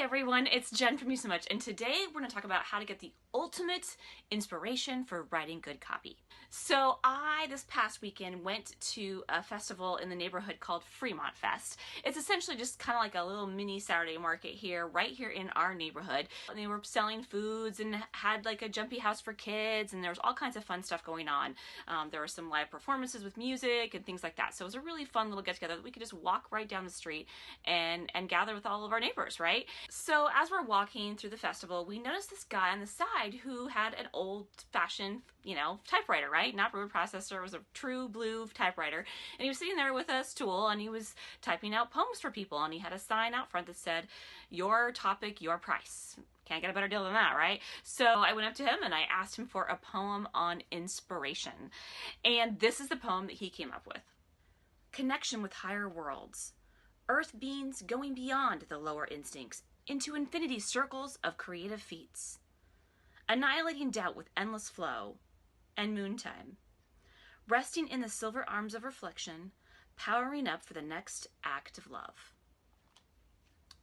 everyone, it's Jen from You So Much, and today we're going to talk about how to get the ultimate inspiration for writing good copy. So I, this past weekend, went to a festival in the neighborhood called Fremont Fest. It's essentially just kind of like a little mini Saturday market here, right here in our neighborhood. And they were selling foods and had like a jumpy house for kids, and there was all kinds of fun stuff going on. There were some live performances with music and things like that. So it was a really fun little get-together that we could just walk right down the street and gather with all of our neighbors, right? So as we're walking through the festival, we noticed this guy on the side who had an old-fashioned, typewriter, right? Not word processor. It was a true blue typewriter. And he was sitting there with a stool and he was typing out poems for people. And he had a sign out front that said, "Your topic, your price." Can't get a better deal than that, right? So I went up to him and I asked him for a poem on inspiration. And this is the poem that he came up with. Connection with higher worlds. Earth beings going beyond the lower instincts into infinity circles of creative feats. Annihilating doubt with endless flow and moontime. Resting in the silver arms of reflection, powering up for the next act of love.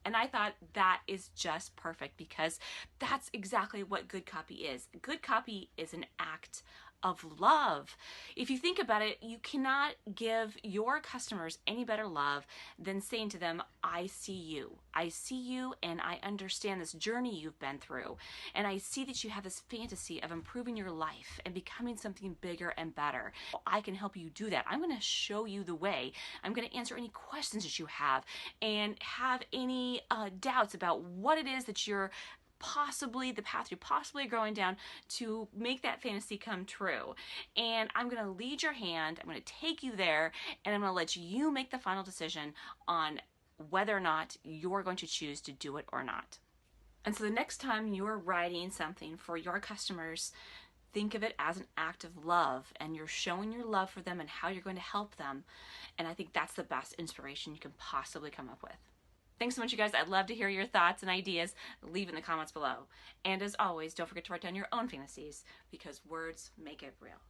And I thought that is just perfect because that's exactly what good copy is. Good copy is an act of love. If you think about it, you cannot give your customers any better love than saying to them, "I see you. I see you and I understand this journey you've been through. And I see that you have this fantasy of improving your life and becoming something bigger and better. I can help you do that. I'm going to show you the way. I'm going to answer any questions that you have and have any doubts about what it is that you're the path you're possibly going down to make that fantasy come true. And I'm going to lead your hand, I'm going to take you there, and I'm going to let you make the final decision on whether or not you're going to choose to do it or not." And so the next time you're writing something for your customers, think of it as an act of love, and you're showing your love for them and how you're going to help them. And I think that's the best inspiration you can possibly come up with. Thanks so much, you guys. I'd love to hear your thoughts and ideas. Leave in the comments below. And as always, don't forget to write down your own fantasies because words make it real.